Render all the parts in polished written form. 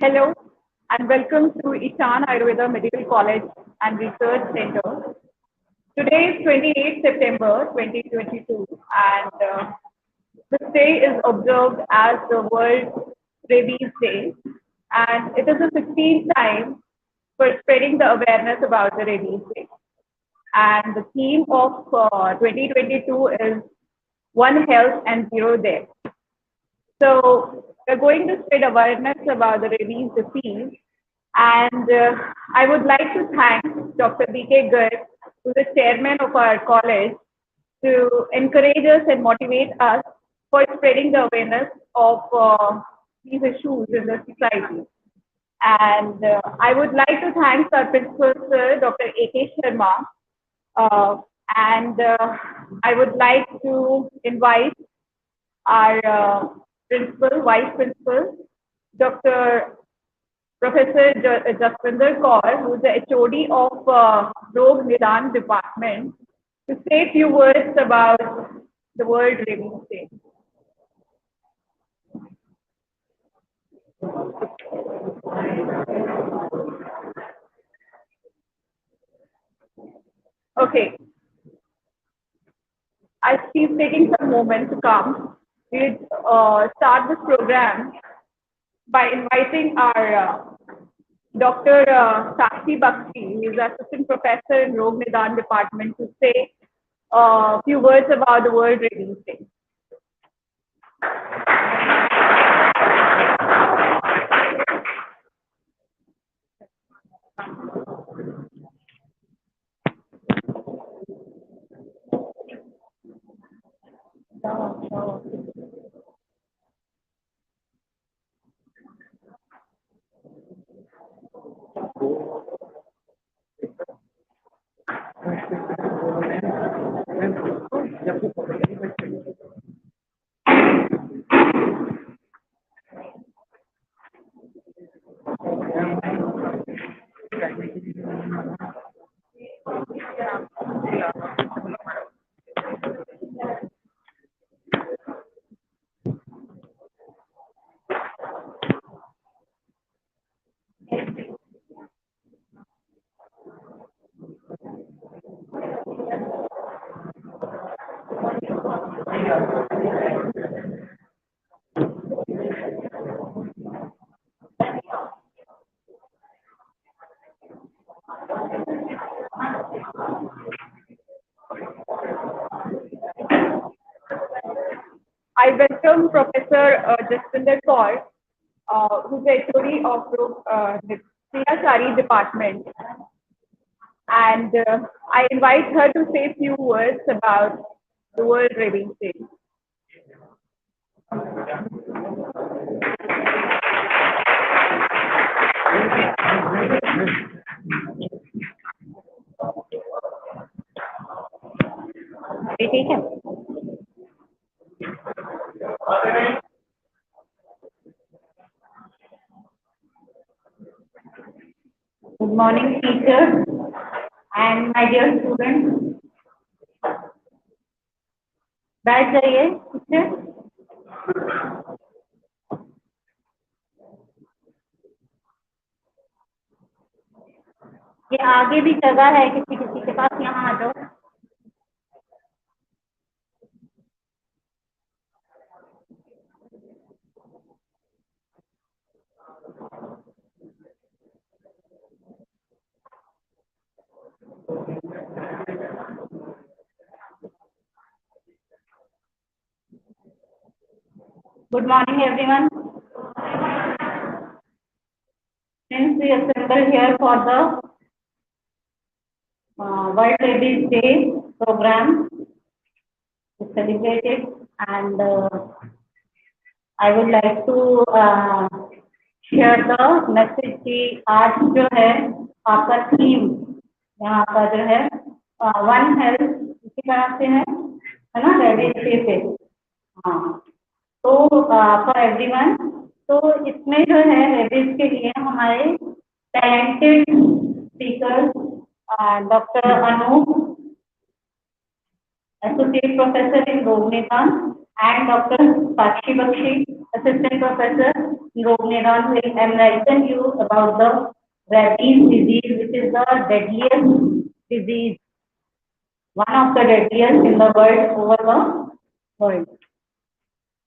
Hello and welcome to Ishan Ayurvedic Medical College and Research Center. Today is 28th September 2022 and this day is observed as the World Rabies Day, and it is the 16th time for spreading the awareness about the Rabies Day. And the theme of 2022 is One Health and Zero Death. So we're going to spread awareness about the rabies disease, and I would like to thank Dr. B.K. Garg, who's the chairman of our college, to encourage us and motivate us for spreading the awareness of these issues in the society. And I would like to thank our principal, sir, Dr. A.K. Sharma, and I would like to invite our principal, vice principal, Dr. Professor Jaswinder Kaur, who is the HOD of Rog Nidan Department, to say a few words about the World Rabies Day. Okay. As she's taking some moment to come, we'll start this program by inviting our Dr. Sakshi Bakshi, who is assistant professor in Rog Nidan Department, to say a few words about the World Rabies Day. I welcome Professor Jaswinder Kaur, who's the HOD of the Department, and I invite her to say a few words about the World Rabies Day. ठीक है. Good morning, teacher and my dear students. बैठ जाइए teacher. ये आगे भी जगह है किसी किसी के पास, यहाँ आ जाओ. Good morning, everyone. Since we assembled here for the World Rabies Day program, we celebrated, and I would like to share the message कि आज जो है आपका थीम यहाँ पर जो है वन हेल्थ इसी तरह से है ना, रेबीज डे पे. हाँ, तो फॉर एवरीवन, तो इसमें जो है रेबीज के लिए हमारे talented speaker doctor Anup, associate professor in रोग निदान, and Dr. Sakshi Bakshi, Assistant Professor, Noida, will enlighten you about the Rabies disease, which is the deadliest disease, one of the deadliest in the world over the world.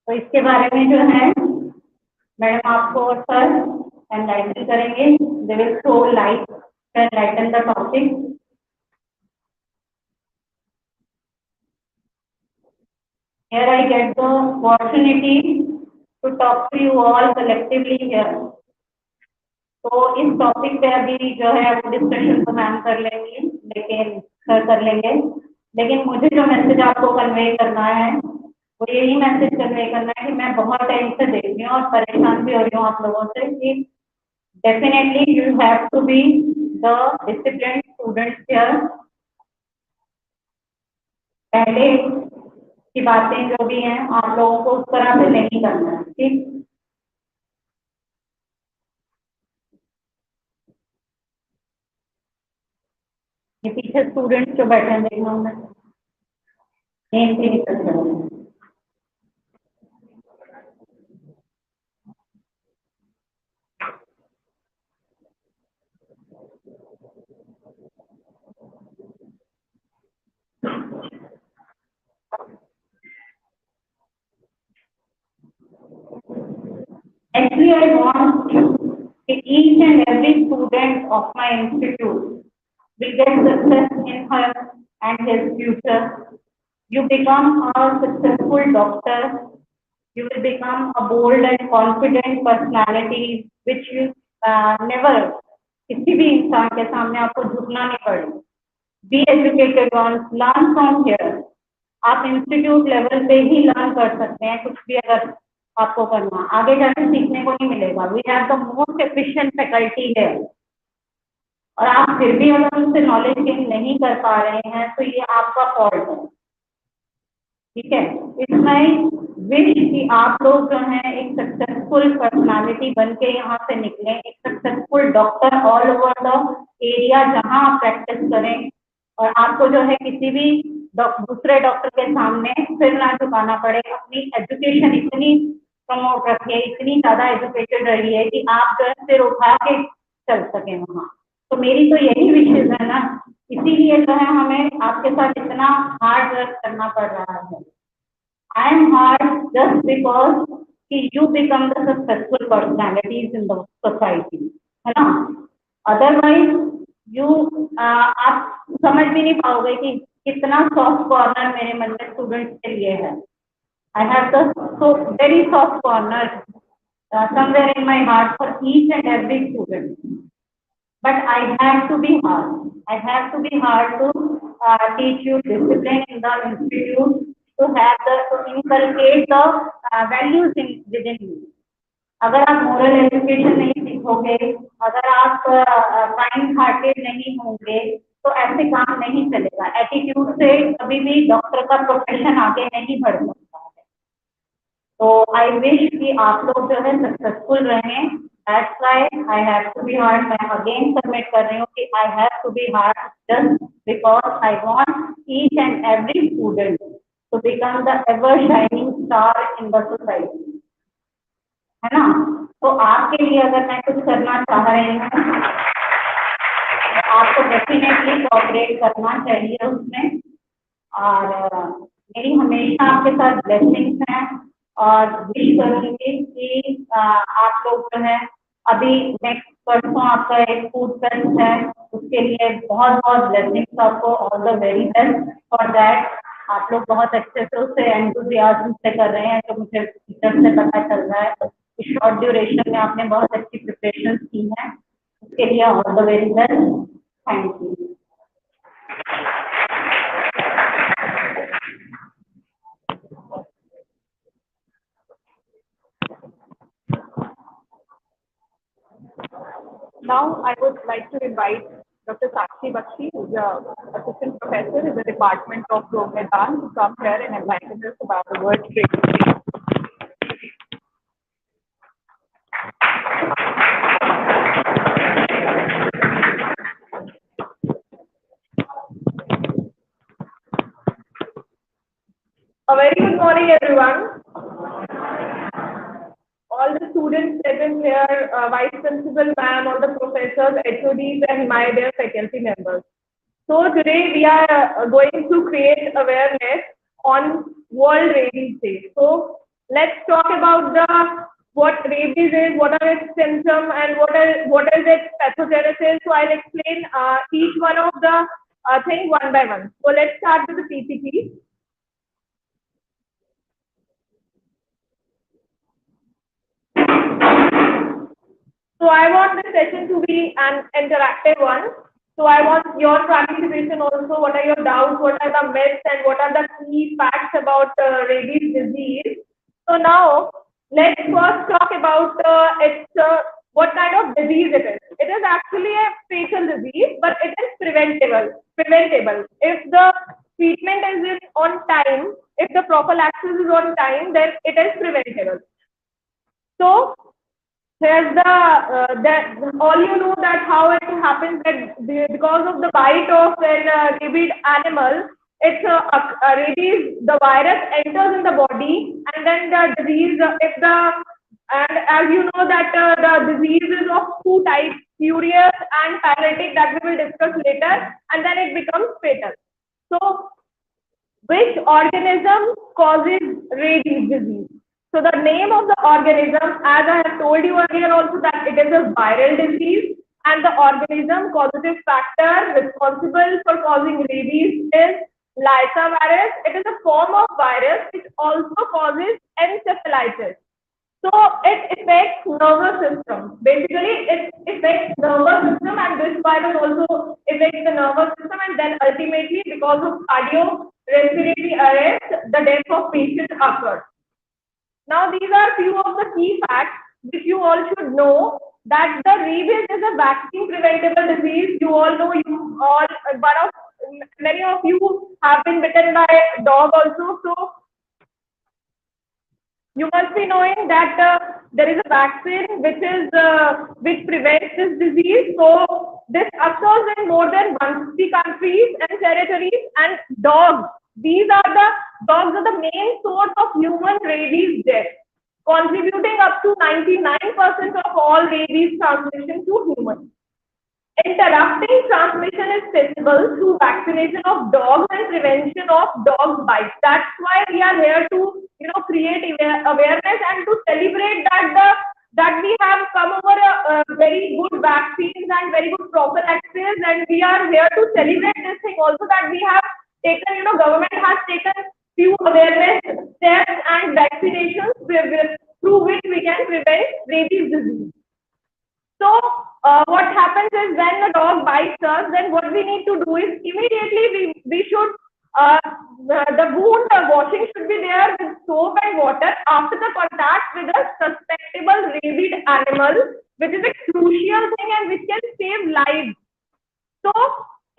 तो इसके बारे में जो है madam आपको और सर एनलाइटन करेंगे. They will throw light to enlighten the topic. Here I get the opportunity to talk to you all collectively here. तो इस टॉपिक पे अभी जो है वो डिस्कशन तो मैम कर लेंगी, लेकिन सर कर लेंगे. लेकिन मुझे जो मैसेज आपको कन्वे करना है वो यही मैसेज कन्वे करना है कि मैं बहुत टाइम से देख रही हूँ और परेशान भी हो रही हूँ आप लोगों से कि definitely you have to be the discipline students here. पहले की बातें जो भी हैं आप लोगों को उस तरह से नहीं करना है. ठीक, ये पीछे स्टूडेंट्स जो बैठे हैं देखना उन्हें नेम भी निकल जाए. Actually, I want each and every student of my institute will get success in her and his future. You become a successful doctor. You will become a bold and confident personality, which you never किसी भी इंसान के सामने आपको झुकना नहीं पड़े. Be educated once, learn from here. आप इंस्टीट्यूट लेवल पे ही लर्न कर सकते हैं. कुछ भी अगर आपको करना आगे जाके सीखने को नहीं मिलेगा. We have the most efficient faculty है और आप फिर भी अगर उससे नॉलेज गेन नहीं कर पा रहे हैं तो ये आपका फॉल्ट है. ठीक है, इसमें विश कि आप लोग जो हैं एक सक्सेसफुल पर्सनालिटी बन के यहाँ से निकलें, एक successful doctor all over the area जहाँ आप प्रैक्टिस करें और आपको जो है किसी भी दूसरे डॉक्टर के सामने सिर ना झुकाना पड़े. अपनी एजुकेशन इतनी प्रमोट रखिए, इतनी ज्यादा एजुकेटेड रहिए कि आप जो है सिर उठा के चल सकें वहाँ. तो मेरी तो यही विशेष है ना, इसीलिए जो है हमें आपके साथ इतना हार्ड वर्क करना पड़ रहा है. I am hard just because कि you become the successful personalities in the society, है ना. अदरवाइज यू आप समझ भी नहीं पाओगे कि कितना सॉफ्ट कॉर्नर मेरे मन में स्टूडेंट्स के लिए है. I have the so very soft corner somewhere in my heart for each and every student. But I have to be hard. I have to be hard to teach you discipline in the institute, to inculcate the values within you. अगर आप moral education नहीं सीखोगे, अगर आप kind hearted नहीं होंगे तो ऐसे काम नहीं चलेगा. एटीट्यूड से कभी भी डॉक्टर का प्रोफेशन आगे नहीं बढ़ सकता है. तो आई विश कि आप लोग जो है सक्सेसफुल रहें. That's why I have to be hard. मैं अगेन सबमिट कर रही हूँ कि I have to be hard just because I want each and every student to become the ever shining star in the society. है ना. तो आपके लिए अगर मैं कुछ करना चाह रही हूँ आपको डेफिनेटली कोऑपरेट करना चाहिए उसमें. और मेरी हमेशा आपके साथ ब्लेसिंग्स हैं और विश करूंगी कि आप लोग जो है अभी नेक्स्ट परसों आपका एक फूड फेस्ट है, उसके लिए बहुत बहुत ब्लेसिंग्स आपको. All the very best for that. आप लोग बहुत अच्छे से उसे एंथुसियाज्म से कर रहे हैं जो मुझे टीचर से पता चल रहा है. इस शॉर्ट ड्यूरेशन में आपने बहुत अच्छी प्रिपरेशन की है, उसके लिए all the very best. Thank you. Now I would like to invite Dr. Sakshi Bakshi, who is an assistant professor in the Department of Ayurved, to come here and enlighten us about the word training. A very good morning, everyone. students present here, Vice Principal ma'am, all the professors, HODs, and my dear faculty members. So today we are going to create awareness on World Rabies Day. So let's talk about what rabies is, what are its symptoms, and what is its pathogenesis. So I'll explain each one of the thing one by one. So let's start with the PPT. So I want this session to be an interactive one. So I want your participation also. What are your doubts? What are the myths? And what are the key facts about rabies disease? So now let's first talk about what kind of disease it is. It is actually a fatal disease, but it is preventable. If the treatment is on time, if the prophylaxis is on time, then it is preventable. So here's all you know that how it happens that because of the bite of an rabid animal, it's a rabies, the virus enters in the body, and then the disease, and as you know that the disease is of two types, furious and paralytic, that we will discuss later, and then it becomes fatal. So which organism causes rabies disease? So the name of the organism, as I have told you earlier also, that it is a viral disease, and the organism causative factor responsible for causing rabies is Lyssa virus. It is a form of virus which also causes encephalitis. So it affects nervous system. Basically, it affects nervous system, and this virus also affects the nervous system, and then ultimately, because of cardiorespiratory arrest, the death of patient occurs. Now, these are few of the key facts which you all should know, that the rabies is a vaccine preventable disease. You all know, many of you have been bitten by a dog also. So you must be knowing that there is a vaccine which prevents this disease. So this occurs in more than 150 countries and territories, and dogs. Dogs are the main source of human rabies death, contributing up to 99% of all rabies transmission to humans. Interrupting transmission is possible through vaccination of dogs and prevention of dog bites. That's why we are here to, create awareness and to celebrate that we have come over a very good vaccines and very good prophylaxis, and we are here to celebrate this thing also, that we have taken, government has taken few awareness steps and vaccinations through which we can prevent rabies disease. So what happens is, when the dog bites us, then what we need to do is immediately we should the wound washing should be there with soap and water after the contact with a suspectable rabid animal, which is a crucial thing and which can save lives. So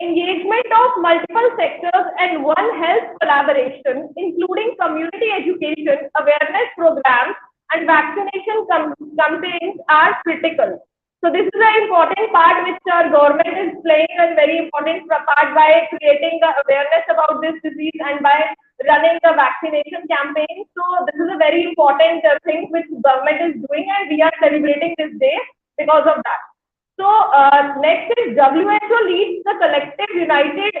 engagement of multiple sectors and One Health collaboration, including community education, awareness programs, and vaccination campaigns are critical. So this is an important part which our government is playing a very important part by creating the awareness about this disease and by running the vaccination campaign. So this is a very important thing which government is doing, and we are celebrating this day because of that. So next is WHO leads the collective united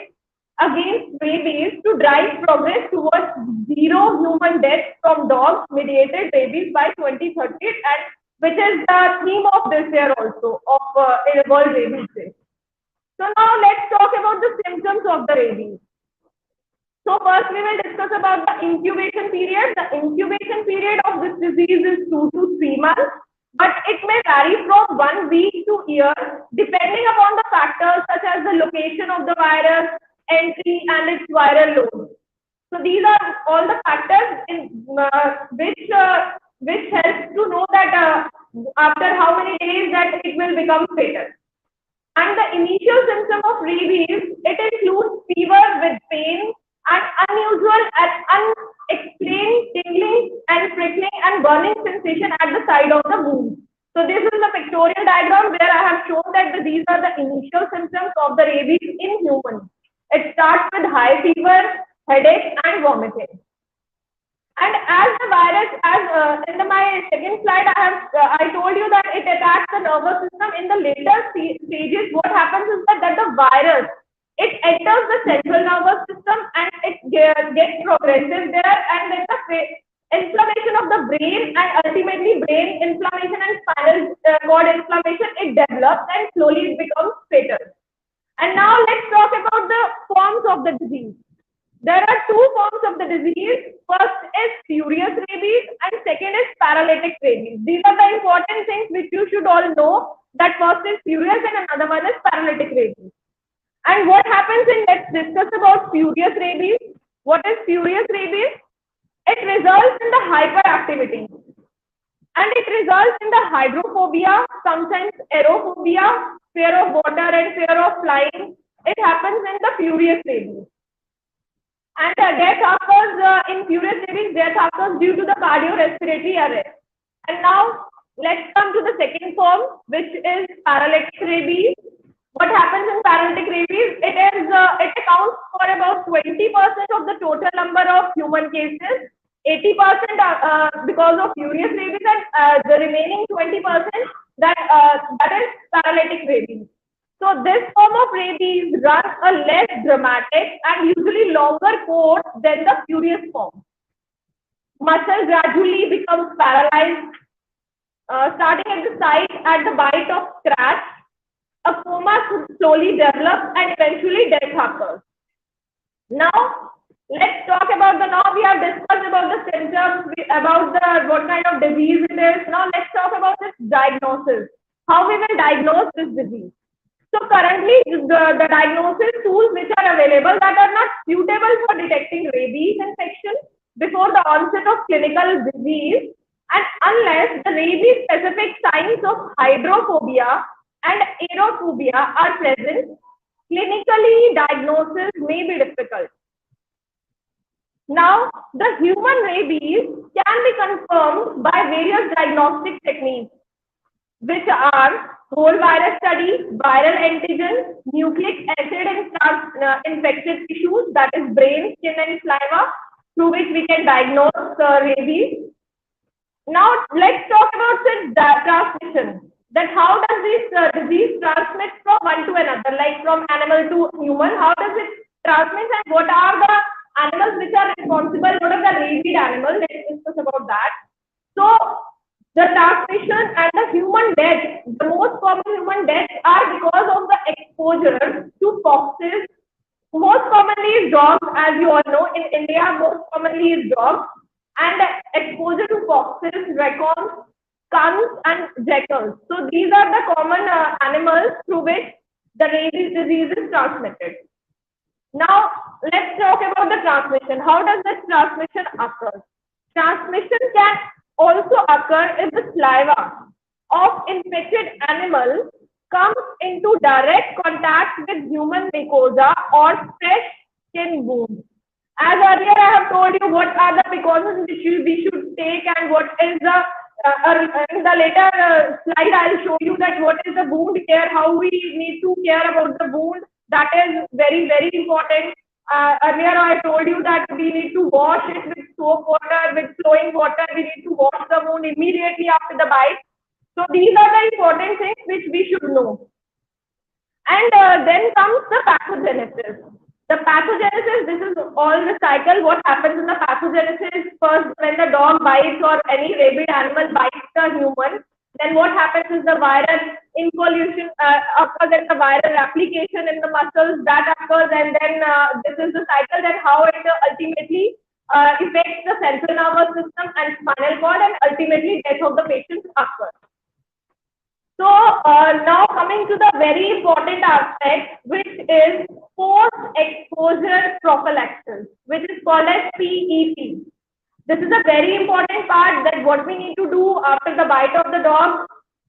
against rabies to drive progress towards zero human deaths from dog-mediated rabies by 2030, and which is the theme of this year also of World Rabies Day. So now let's talk about the symptoms of the rabies. So first we will discuss about the incubation period. The incubation period of this disease is 2 to 3 months, but it may vary from 1 week to year depending upon the factors such as the location of the virus, entry, and its viral load. So these are all the factors in which helps to know that after how many days that it will become fatal. And the initial symptom of rabies, it includes fever with pain and unusual and unexplained tingling and prickling and burning sensation at the side of the wound. So this is the pictorial diagram where I have shown that these are the initial symptoms of the rabies in humans. It starts with high fever, headache, and vomiting. And as the virus, as in my second slide, I told you that it attacks the nervous system. In the later stages, what happens is that the virus, it enters the central nervous system and it gets progressive there, and then the inflammation of the brain and ultimately brain inflammation and spinal cord inflammation, it develops and slowly it becomes fatal. And now let's talk about the forms of the disease. There are two forms of the disease. First is furious rabies and second is paralytic rabies. These are the important things which you should all know, that first is furious and another one is paralytic rabies. And what happens in, let's discuss about furious rabies. What is furious rabies? It results in the hyperactivity and it results in the hydrophobia, sometimes aerophobia, fear of water and fear of flying. It happens in the furious rabies. And death occurs in furious rabies, death occurs due to the cardiorespiratory arrest. And now let's come to the second form, which is paralytic rabies. What happens in paralytic rabies? It accounts for about 20% of the total number of human cases, 80% because of furious rabies, and the remaining 20% that is paralytic rabies. So this form of rabies runs a less dramatic and usually longer course than the furious form. Muscle gradually becomes paralyzed, starting at the site at the bite of scratch. A coma slowly develops and eventually death occurs. Now, let's talk about now we have discussed about the symptoms, about what kind of disease it is. Now let's talk about this diagnosis. How we will diagnose this disease. So currently, the diagnosis tools which are available that are not suitable for detecting rabies infection before the onset of clinical disease, and unless the rabies specific signs of hydrophobia and aerophobia are present, clinically diagnosis may be difficult. Now, the human rabies can be confirmed by various diagnostic techniques, which are whole virus study, viral antigen, nucleic acid in infected tissues, that is brain, skin and saliva, through which we can diagnose rabies. Now let's talk about the transmission. That how does this disease transmit from one to another, like from animal to human? How does it transmit, and what are the animals which are responsible? What are the rabid animals? Let's discuss about that. So the transmission and the human death, the most common human deaths are because of the exposure to foxes. Most commonly is dogs, as you all know. In India, most commonly is dogs, and exposure to foxes, raccoons, skunks, and jackals. So these are the common animals through which the rabies disease is transmitted. Now let's talk about the transmission. How does this transmission occur? Transmission can also occur if the saliva of infected animal comes into direct contact with human mucosa or fresh skin wounds. As earlier I have told you what are the precautions which we should take, and what is the in the later slide I'll show you that what is the wound care, how we need to care about the wound. That is very, very important. Earlier I told you that we need to wash it with soap water, with flowing water. We need to wash the wound immediately after the bite. So these are the important things which we should know. And then comes the pathogenesis. The pathogenesis, this is all the cycle. What happens in the pathogenesis? First, when the dog bites or any rabid animal bites the human, then what happens is the viral involution occurs, and the viral application in the muscles that occurs, and then this is the cycle that how it ultimately affects the central nervous system and spinal cord, and ultimately death of the patient occurs. So now coming to the very important aspect, which is post-exposure prophylaxis, which is called as PEP. This is a very important part, that what we need to do after the bite of the dog.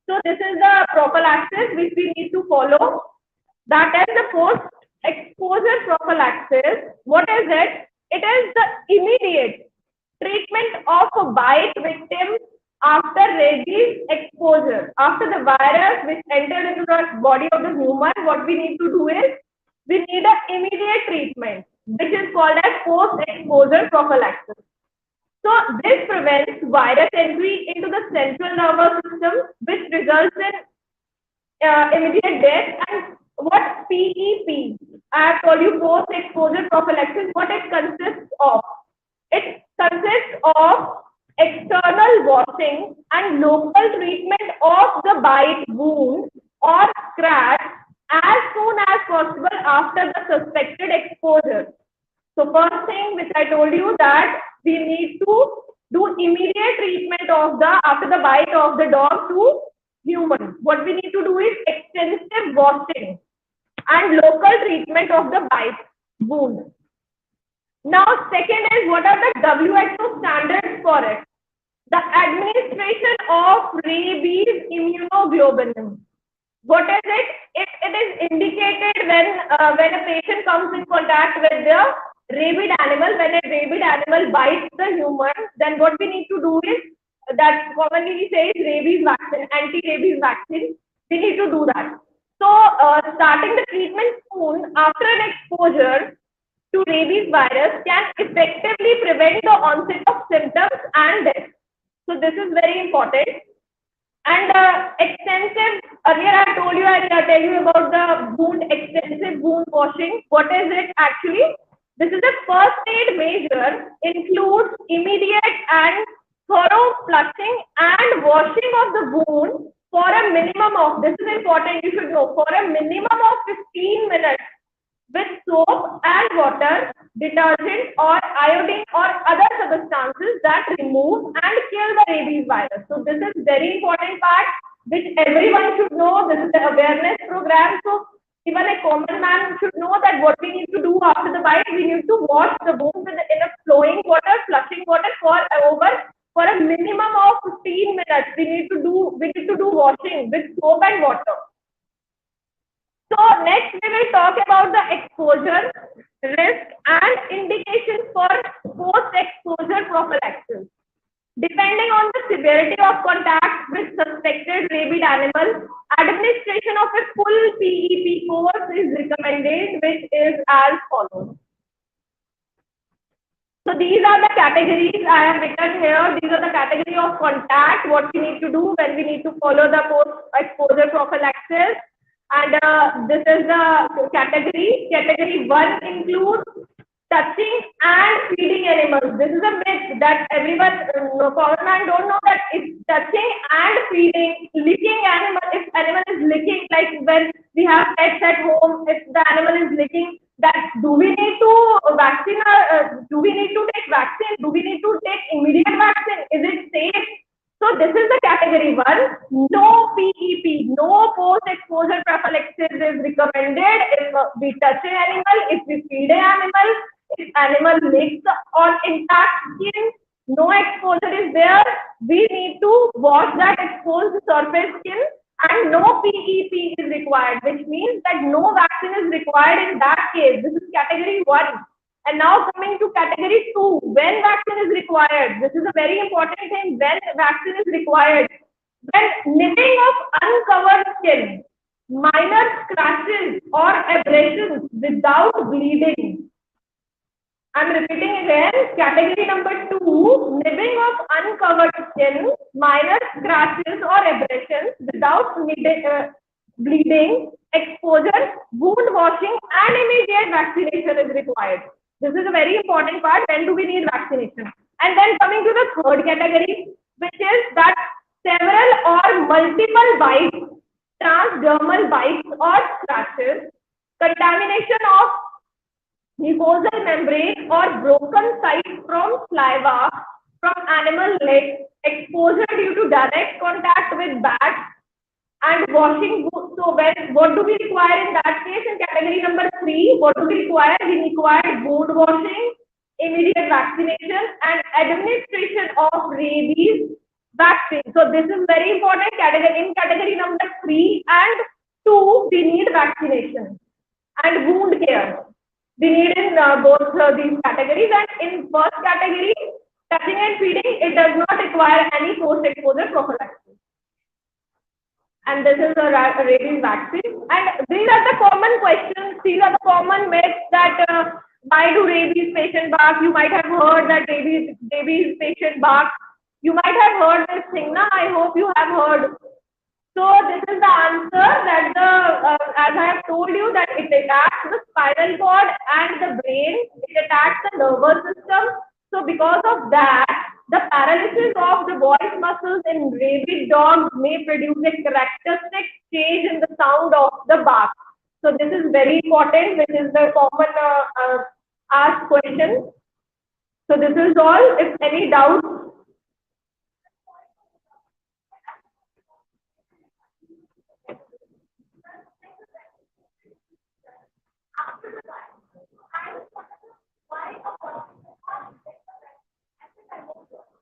So this is the prophylaxis which we need to follow. That is the post-exposure prophylaxis. What is it? It is the immediate treatment of a bite victim after rabies exposure. After the virus which entered into the body of the human, what we need to do is we need an immediate treatment, which is called as post-exposure prophylaxis. So this prevents virus entry into the central nervous system, which results in immediate death. And what PEP? I have told you, post-exposure prophylaxis, what it consists of. It consists of external washing and local treatment of the bite, wound or scratch as soon as possible after the suspected exposure. So first thing which I told you, that we need to do immediate treatment of the after the bite of the dog to human. What we need to do is extensive washing and local treatment of the bite wound. Now, second is, what are the WHO standards for it? The administration of rabies immunoglobulin. What is it? It is indicated when a patient comes in contact with the rabid animal. When a rabid animal bites the human, then what we need to do is, that commonly we say is rabies vaccine, anti-rabies vaccine. We need to do that. So, starting the treatment soon after an exposure to rabies virus can effectively prevent the onset of symptoms and death. So this is very important. And extensive, earlier I told you, I tell you about the wound, extensive wound washing. What is it actually? This is a first aid measure, includes immediate and thorough flushing and washing of the wound for a minimum of, this is important, you should know, for a minimum of 15 minutes with soap and water, detergent or iodine or other substances that remove and kill the rabies virus. So this is very important part which everyone should know. This is the awareness program. So even a common man should know that what we need to do after the bite, we need to wash the wound in a flowing water, flushing water for a minimum of 15 minutes. We need to do washing with soap and water. So next we will talk about the exposure risk and indications for post-exposure prophylaxis. Depending on the severity of contact with suspected rabid animal, administration of a full PEP course is recommended, which is as follows. So these are the categories I have written here. These are the category of contact, what we need to do when we need to follow the post-exposure prophylaxis. And this is the category. Category 1 includes touching and feeding animals. This is a myth that everyone, common man don't know, that it's touching and feeding, licking animal. If animal is licking, like when we have pets at home, if the animal is licking, that do we need to vaccine? Do we need to take vaccine? Do we need to take immediate vaccine? Is it safe? So this is the category 1. No PEP, no post-exposure prophylaxis is recommended if we touch an animal, if we feed an animal, if animal licks on intact skin, no exposure is there. We need to wash that exposed surface skin, and no PEP is required, which means that no vaccine is required in that case. This is category 1. And now coming to category 2, when vaccine is required. This is a very important thing. When vaccine is required, when nipping of uncovered skin, minor scratches or abrasions without bleeding. I'm repeating again. Category number 2, nipping of uncovered skin, minor scratches or abrasions without bleeding, exposure, wound washing, and immediate vaccination is required. This is a very important part. When do we need vaccination? And then coming to the third category, which is that several or multiple bites, transdermal bites or scratches, contamination of mucosal membrane or broken sites from saliva, from animal legs, exposure due to direct contact with bats, and washing. So what do we require in that case? In category number 3, what do we require? We require wound washing, immediate vaccination, and administration of rabies vaccine. So this is very important category. In category number 3 and 2, we need vaccination and wound care. We need in both these categories. And in first category, touching and feeding, it does not require any post-exposure prophylaxis. And this is a rabies vaccine. And these are the common questions. These are the common myths that Why do rabies patient bark? You might have heard that rabies patient bark. You might have heard this thing, na? I hope you have heard. So this is the answer that as I have told you that it attacks the spinal cord and the brain. It attacks the nervous system. So because of that, the paralysis of the voice muscles in rabid dogs may produce a characteristic change in the sound of the bark. So this is very important, which is the common asked question. So this is all. If any doubt.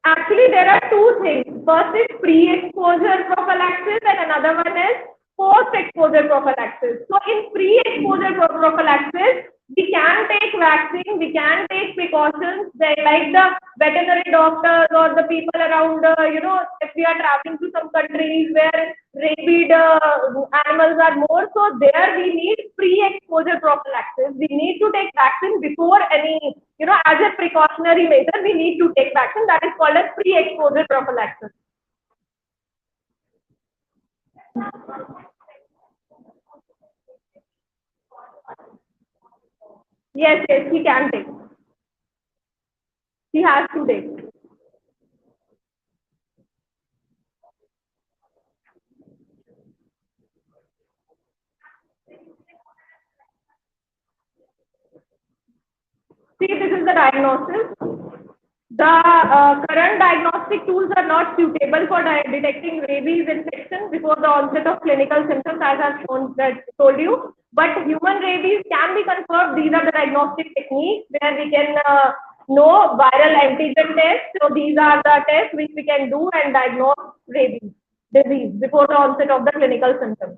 Actually, there are two things. First is pre-exposure prophylaxis and another one is post-exposure prophylaxis. So in pre-exposure prophylaxis, we can take vaccine, we can take precautions, like the veterinary doctors or the people around, if we are traveling to some countries where rabid animals are more, so there we need pre-exposure prophylaxis. We need to take vaccine before any, as a precautionary measure, we need to take vaccine. That is called as pre-exposure prophylaxis. Yes, he can take. He has to take. See, this is the diagnosis. The current diagnostic tools are not suitable for detecting rabies infection before the onset of clinical symptoms, as I've told you. But human rabies can be confirmed. These are the diagnostic techniques where we can know viral antigen tests. So these are the tests which we can do and diagnose rabies disease before the onset of the clinical symptoms.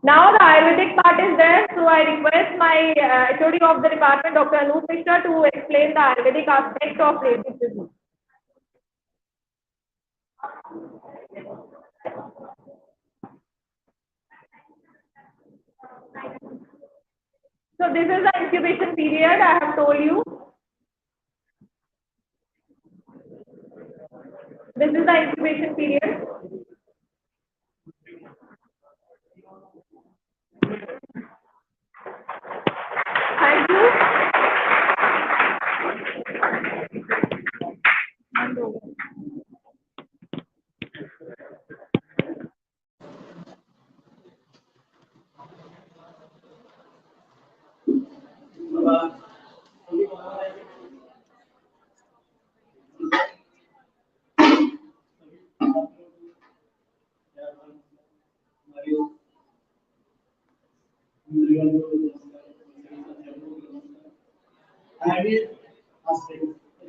Now the Ayurvedic part is there, so I request my HOD of the department, Dr. Anup Mishra, to explain the Ayurvedic aspect of rabies disease. So this is the incubation period I have told you. This is the incubation period. Thank you.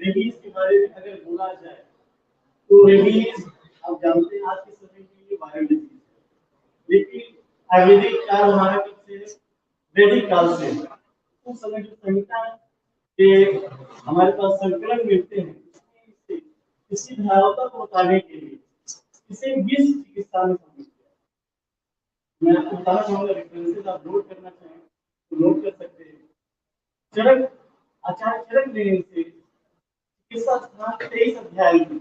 Rabies के बारे में अगर बोला जाए तो rabies आप जानते हैं आज के समय में ये वायरल डिजीज है, लेकिन आयुर्वेदिक काल हमारा कब से है? वैदिक काल से। उस समय जो संहिता के हमारे पास संकलन मिलते हैं, इसी धारता को बताने के लिए इसे 20 चिकित्सा में शामिल किया। मैं आपको बताना चाहूंगा, रेफरेंसेस आप नोट करना चाहें तो नोट कर सकते हैं। चरक आचार्य चरक ने से चिकित्सा स्थान 23 अध्याय में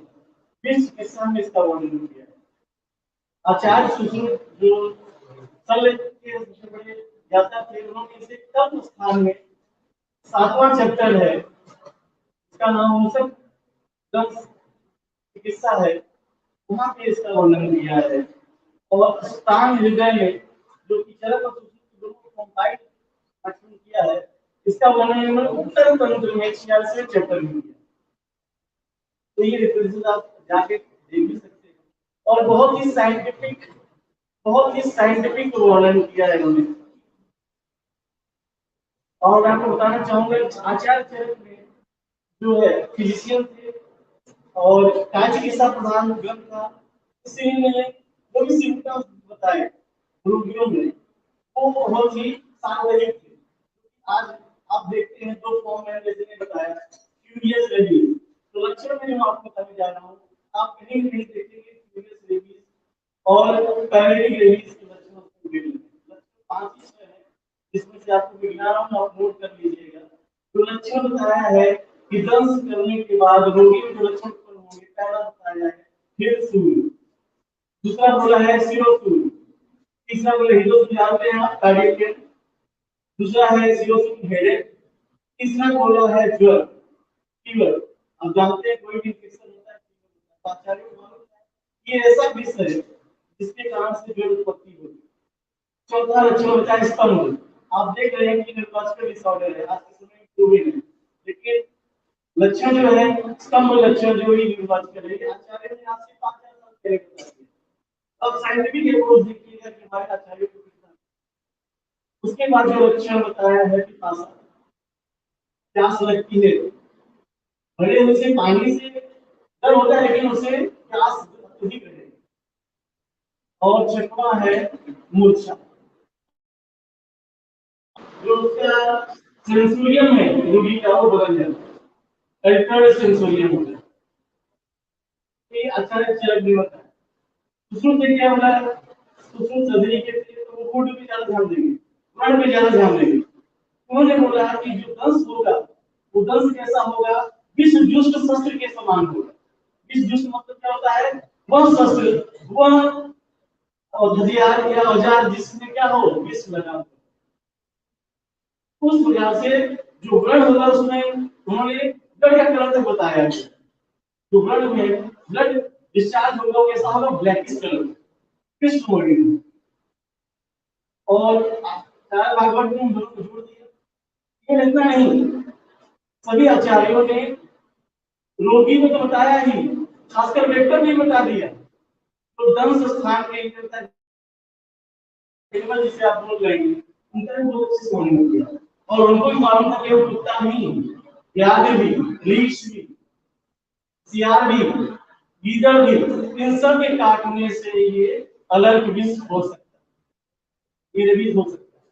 20 चिकित्सा में इसका वर्णन किया है। आचार्य सुश्रुत जो शल्य के सबसे बड़े ज्ञाता थे, उन्होंने इसे कर्म स्थान में 7वां चैप्टर है, इसका नाम मूसक चिकित्सा है, वहां पे इसका वर्णन दिया है। और स्थान हृदय में जो कि चरक और सुश्रुत दोनों को कंबाइंड किया है, इसका वर्णन उत्तर तंत्र में 46वें चैप्टर में किया। तो ये रेफरेंसेस आप जाके देख भी सकते हैं और बहुत ही साइंटिफिक वर्णन किया है उन्होंने। और मैं आपको बताना चाहूंगा आचार्य चरक में जो है फिजिशियन थे और काय चिकित्सा प्रधान ग्रंथ था, इसीलिए जो भी सिम्टम्स बताए रोगियों में वो बहुत ही सार्वजनिक थे। आज आप देखते हैं दो फॉर्म में, जैसे मैंने बताया क्यूरियस रेबीज, तो लक्षण में मैं आपको बताने जा रहा हूँ, आप कहीं भी नहीं देखेंगे क्यूरियस रेबीज और पैरेटिक रेबीज के लक्षण आपको मिलेंगे। लक्षण 5 ही है जिसमें से आपको दिखा रहा हूँ, आप नोट कर लीजिएगा। तो लक्षण बताया है कि दंश करने के बाद रोगी में जो लक्षण उत्पन्न होंगे, पहला बताया है फिर सूर्य, दूसरा बोला है शिरोसूर्य, तीसरा बोले हितोसूर्य जानते हैं आप कार्डियक के, दूसरा है शिरोसूर्य हेडेक, तीसरा बोला है ज्वर फीवर। आप जानते हैं कोई भी इन्फेक्शन होता है फीवर होता है, आचार्यों को मालूम है ये ऐसा विष है जिसके कारण से ज्वर उत्पत्ति होती है। चौथा लक्षण होता है स्तंभ। आप देख रहे हैं कि न्यूरोलॉजिकल डिसऑर्डर है, आज के समय में प्रूवन है, लेकिन लक्षण जो है स्तंभ लक्षण जो ही न्यूरोलॉजिकल है, आचार्य ने आज से 5000 साल पहले बता दिया। अब साइंटिफिक अप्रोच देखिएगा कि हमारे आचार्य को कितना। उसके बाद जो लक्षण बताया है पिपासा, प्यास लगती है, भले उसे पानी से डर होता है लेकिन उसे प्यास अत्यधिक रहेगी। और छठवां है मूर्छा, जो उसका सेंसोरियम है रोगी का वो बदल जाता है, अल्टर्ड सेंसोरियम होता है। ये आचार्य चरक भी होता है। सुश्रुत से क्या बोला, सुश्रुत सदरी के तो वो फूड पे ज्यादा ध्यान देंगे, वर्ण पे ज्यादा ध्यान देंगे। उन्होंने बोला कि जो दंश होगा वो दंश कैसा होगा, विष जुष्ट शस्त्र के समान होगा। विष जुष्ट मतलब क्या होता है, वह शस्त्र, वह हथियार या औजार जिसमें क्या हो विष लगा हो, उस वजह से जो ब्लड होगा उसमें उन्होंने ब्लड का कलर तक बताया है। जो ब्लड में ब्लड डिस्चार्ज होगा वो कैसा होगा, ब्लैकिश कलर, क्रिस्प बॉडी में। और चार भागवत में दोनों जोड़ दिया। ये इतना नहीं, सभी आचार्यों ने रोगी को तो बताया ही, खासकर वेक्टर ने बता दिया। तो दंश स्थान के अंदर जिसे आप बोल रहे हैं उनका भी बहुत अच्छे से मालूम किया, और उनको भी मालूम था कि वो कुत्ता नहीं, याद भी, लीच भी, सियार भी, गीदड़ भी, इन सब के काटने से ये अलर्ट विष हो सकता है, ये रेबीज हो सकता है।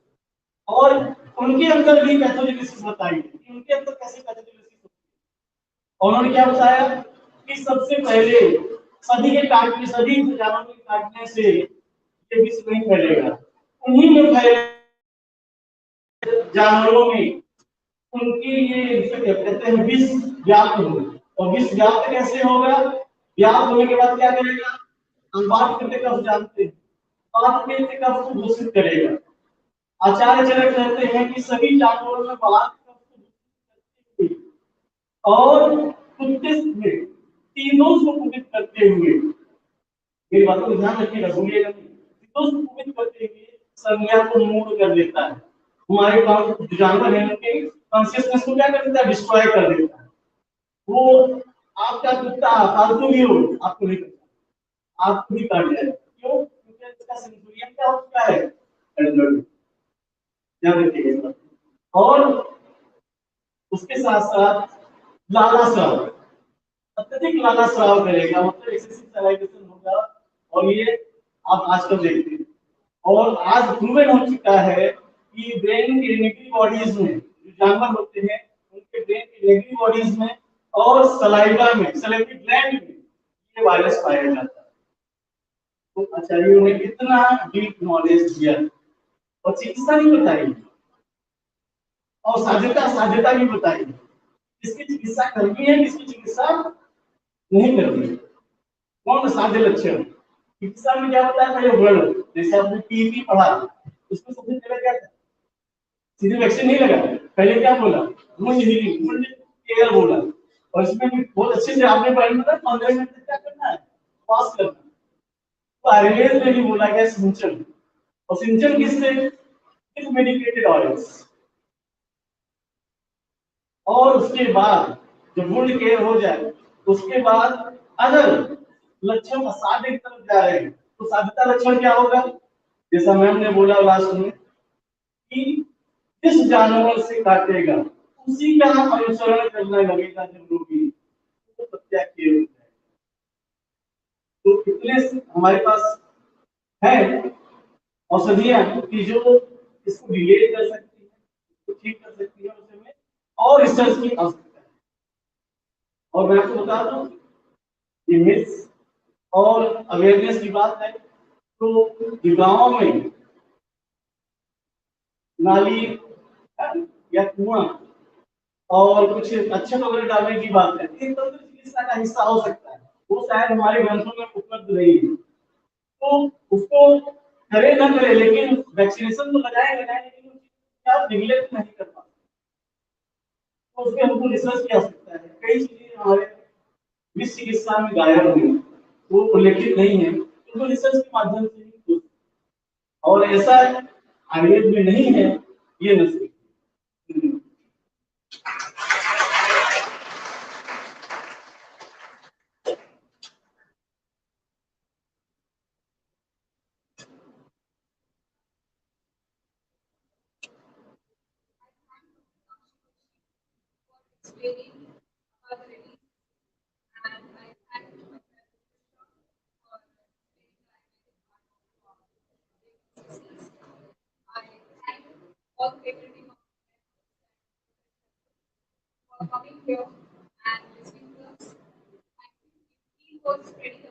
और उनके अंदर भी पैथोजेनेसिस बताई, उनके अंदर कैसे पैथोजेनेसिस होती है। और उन्होंने क्या बताया कि सबसे पहले सभी के काटने, सभी जानवरों के काटने से ये विष नहीं फैलेगा, उन्हीं में फैले जानवरों में उनकी ये कहते हैं विष व्याप्त हो। और विष व्याप्त कैसे होगा, व्याप्त होने के बाद क्या करेगा, अनुपात करते कफ जानते हैं, अनुपात करते कफ को दूषित करेगा। आचार्य चरक कहते हैं कि सभी जानवरों में बात कफ को दूषित करते हुए और कुत्ते में तीनों को कुपित करते हुए, मेरी बातों को ध्यान रखिएगा, भूलिएगा नहीं, तीनों को कुपित करते हुए संज्ञा को मूड कर देता है। हमारे जो जानवर है उनके कॉन्शियसनेस को क्या कर देता है, डिस्ट्रॉय कर देता है। वो आपका कुत्ता पालतू भी हो आपको नहीं करता, आपको भी काट जाएगा। क्यों, क्योंकि इसका सेंसोरियम क्या हो चुका है, ध्यान रखिएगा। और उसके साथ साथ लाला स्राव, अत्यधिक लाला स्राव करेगा, मतलब एक्सेसिव सलाइवेशन होगा। और ये आप आजकल देखते हैं, और आज प्रूवन हो चुका है कि ब्रेन के नेगेटिव बॉडीज में जो जानवर होते हैं उनके ब्रेन के नेगेटिव बॉडीज में और सलाइवा में, सलाइवरी ग्लैंड में ये वायरस पाया जाता है। तो आचार्यों ने इतना डीप नॉलेज दिया और चिकित्सा भी बताई, और साध्यता भी बताई, किसकी चिकित्सा करनी है, किसकी चिकित्सा नहीं करनी है, कौन साध्य लक्षण। चिकित्सा में क्या होता है, पहले वर्ड, जैसे आपने टीबी पढ़ा, उसमें सबसे पहले क्या था, सीधे वैक्सीन नहीं लगा, पहले क्या बोला, वुंड हीलिंग, वुंड केयर बोला। और इसमें भी बहुत अच्छे से आपने पढ़ा, मतलब 15 मिनट तक क्या करना है, पास करना। तो आयुर्वेद में भी बोला गया सिंचन, और सिंचन किससे, विद मेडिकेटेड ऑयल्स। और उसके बाद जब वुंड केयर हो जाए, उसके बाद अगर लक्षण असाध्य की तरफ जा रहे हैं तो साध्यता लक्षण क्या होगा, जैसा मैम ने बोला लास्ट में कि जिस जानवर से काटेगा उसी का अनुसरण करने लगेगा जब रोगी, तो प्रत्याख्य हो जाएगा। तो इतने हमारे पास है औषधियां कि जो इसको डिले कर सकती है, इसको ठीक कर सकती है, उसमें और रिसर्च की आवश्यकता है। और मैं आपको बता दूं, ये मिथ्स और अवेयरनेस की बात है, तो गांव में नाली या कुआं और कुछ अच्छे वगैरह डालने की बात है, ये तंत्र चिकित्सा का हिस्सा हो सकता है, वो शायद हमारे ग्रंथों में उपलब्ध नहीं है, तो उसको करे ना करे, लेकिन वैक्सीनेशन तो लगाए लेकिन आप निगलेक्ट नहीं कर पाते, तो उसमें हमको रिसर्च किया सकता है। कई चीजें हमारे विश्व चिकित्सा में गायब हुई, वो उल्लेखित नहीं है, उनको रिसर्च के माध्यम से ही, और ऐसा आयुर्वेद में नहीं है, ये नजर। explaining about the release, and I thank my for explaining the I thank all the faculty for coming here and listening to us. I think he was ready